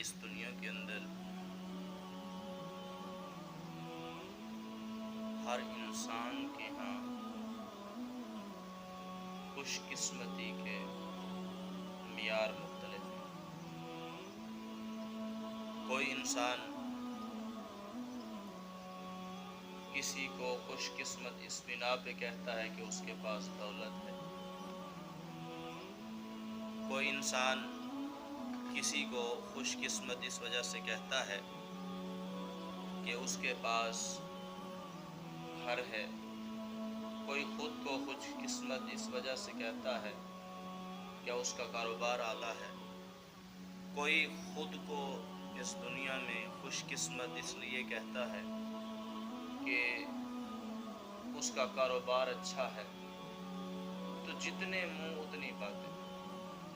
اس دنیا کے اندر ہر انسان کے ہاں خوش قسمتی کے معیار مختلف ہیں۔ کوئی انسان کسی کو خوش قسمت اس بنا پہ کہتا ہے کہ اس کے پاس دولت ہے، کوئی انسان کسی کو خوش قسمت اس وجہ سے کہتا ہے کہ اس کے پاس گھر ہے، کوئی خود کو خوش قسمت اس وجہ سے کہتا ہے کہ اس کا کاروبار اعلیٰ ہے، کوئی خود کو اس دنیا میں خوش قسمت اس لیے کہتا ہے کہ اس کا کاروبار اچھا ہے۔ تو جتنے منہ اتنی باتیں،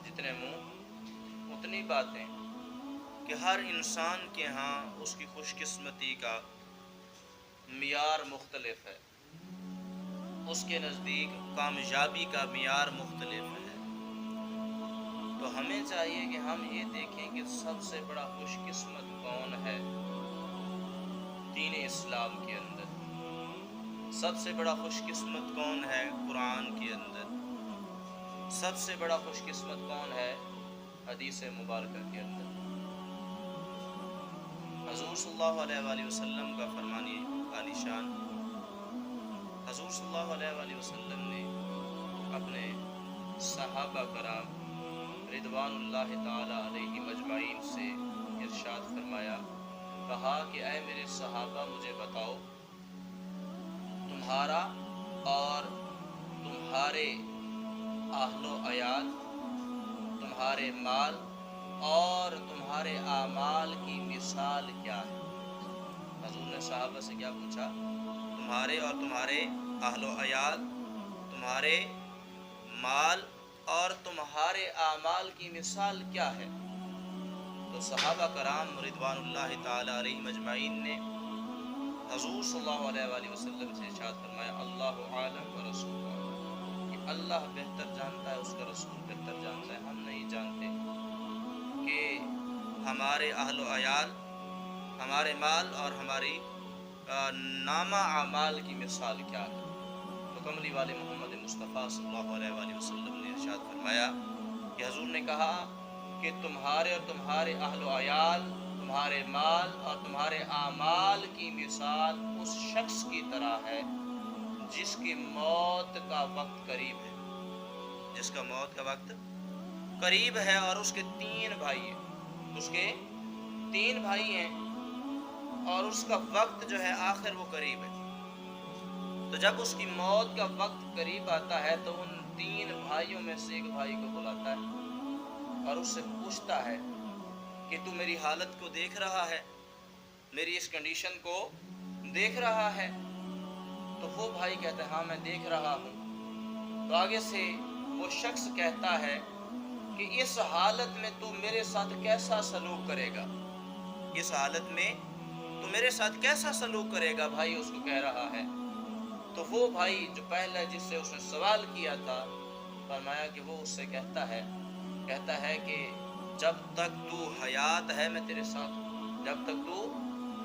جتنے منہ اتنی باتیں کہ ہر انسان کے ہاں اس کی خوش قسمتی کا معیار مختلف ہے، اس کے نزدیک کامیابی کا معیار مختلف ہے۔ تو ہمیں چاہیے کہ ہم یہ دیکھیں کہ سب سے بڑا خوش قسمت کون ہے دین اسلام کے اندر، سب سے بڑا خوش قسمت کون ہے قرآن کے اندر، سب سے بڑا خوش قسمت کون ہے حدیث مبارکہ کے اندر۔ حضور صلی اللہ علیہ وآلہ وسلم کا فرمانی عالی شان، حضور صلی اللہ علیہ وآلہ وسلم نے اپنے صحابہ کرام رضوان اللہ تعالی علیہ مجمعین سے ارشاد فرمایا، کہا کہ اے میرے صحابہ مجھے بتاؤ تمہارا اور تمہارے اہل و عیال، تمہارے مال اور تمہارے اعمال کی مثال کیا ہے۔ حضور نے صحابہ سے کیا پوچھا؟ تمہارے اور تمہارے اہل و عیال، تمہارے مال اور تمہارے اعمال کی مثال کیا ہے؟ تو صحابہ کرام رضوان اللہ تعالی علیہ مجمعین نے حضور صلی اللہ علیہ وآلہ وسلم سے ارشاد فرمایا، اللہ عالم و رسول عالم، کہ اللہ بہتر جانتا ہے، اس کا رسول بہتر جانتا ہے، ہم نہیں جانتے کہ ہمارے اہل و عیال، ہمارے مال اور ہماری نامہ اعمال کی مثال کیا ہے۔ تو کملی والے محمد مصطفیٰ صلی اللہ علیہ وآلہ وسلم نے ارشاد فرمایا کہ حضور نے کہا کہ تمہارے اور تمہارے اہل و عیال، تمہارے مال اور تمہارے اعمال کی مثال اس شخص کی طرح ہے جس کی موت کا وقت قریب ہے، جس کا موت کا وقت قریب ہے اور اس کے 3 بھائی ہیں، اس کے 3 بھائی ہیں اور اس کا وقت جو ہے آخر وہ قریب ہے۔ تو جب اس کی موت کا وقت قریب آتا ہے تو ان 3 بھائیوں میں سے ایک بھائی کو بلاتا ہے اور اس سے پوچھتا ہے کہ تو میری حالت کو دیکھ رہا ہے، میری اس کنڈیشن کو دیکھ رہا ہے؟ تو وہ بھائی کہتا ہے ہاں میں دیکھ رہا ہوں۔ تو آگے سے وہ شخص کہتا ہے کہ اس حالت میں تو میرے ساتھ کیسا سلوک کرے گا، اس حالت میں تو میرے ساتھ کیسا سلوک کرے گا، بھائی اس کو کہہ رہا ہے۔ تو وہ بھائی جو پہلا جس سے اس نے سوال کیا تھا، فرمایا کہ وہ اس سے کہتا ہے کہ جب تک تو حیات ہے میں تیرے ساتھ ہوں، جب تک تو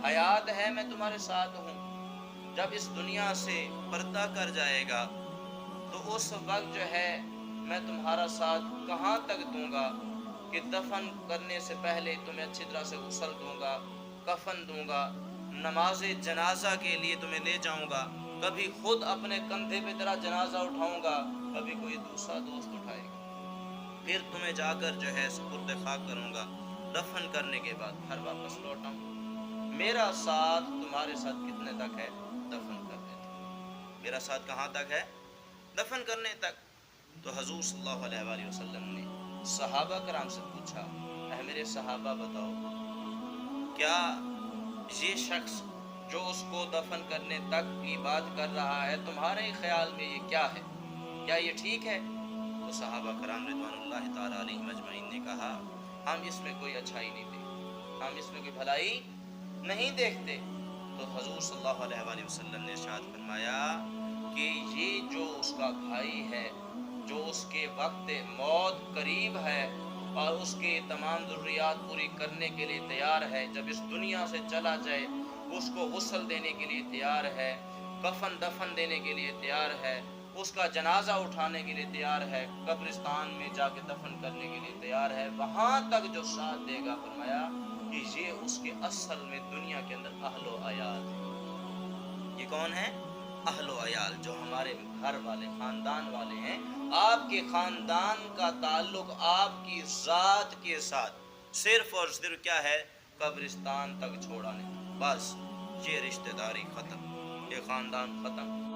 حیات ہے میں تمہارے ساتھ ہوں، جب اس دنیا سے پردہ کر جائے گا تو اس وقت جو ہے میں تمہارا ساتھ کہاں تک دوں گا کہ دفن کرنے سے پہلے تمہیں اچھی طرح سے غسل دوں گا، کفن دوں گا، نماز جنازہ کے لیے تمہیں لے جاؤں گا، کبھی خود اپنے کندھے پہ تیرا جنازہ اٹھاؤں گا، کبھی کوئی دوسرا دوست اٹھائے گا، پھر تمہیں جا کر جو ہے سپرد خاک کروں گا، دفن کرنے کے بعد گھر واپس لوٹاؤں۔ میرا ساتھ تمہارے ساتھ کتنے تک ہے؟ دفن کرنے تک۔ میرا ساتھ کہاں تک ہے؟ دفن کرنے تک۔ تو حضور صلی اللہ علیہ وآلہ وسلم نے صحابہ کرام سے پوچھا، اے میرے صحابہ بتاؤ کیا یہ شخص جو اس کو دفن کرنے تک کی بات کر رہا ہے تمہارے خیال میں یہ کیا ہے، کیا یہ ٹھیک ہے؟ تو صحابہ کرام رضوان اللہ تعالی علیہ مجمعین نے کہا ہم اس میں کوئی اچھائی نہیں دیکھتے، ہم اس میں کوئی بھلائی نہیں دیکھتے۔ تو حضور صلی اللہ علیہ وآلہ وسلم نے ارشاد فرمایا کہ یہ جو اس کا بھائی ہے، جو اس کے وقت موت قریب ہے، اور اس کی تمام ضروریات پوری کرنے کے لیے تیار ہے. جب اس دنیا سے چلا جائے اس کو غسل دینے کے لیے تیار ہے, کفن دفن دینے کے لیے تیار ہے, اس کا جنازہ اٹھانے کے لیے تیار ہے, قبرستان میں جا کے دفن کرنے کے لیے تیار ہے. وہاں تک جو ساتھ دے گا, فرمایا کہ یہ اس کے اصل میں دنیا کے اندر اہل و عیال ہے. یہ کون ہے؟ اہل و عیال, جو ہمارے گھر والے خاندان والے ہیں. آپ کے خاندان کا تعلق آپ کی ذات کے ساتھ صرف اور صرف کیا ہے؟ قبرستان تک چھوڑا نہیں. بس یہ رشتہ داری ختم, یہ خاندان ختم.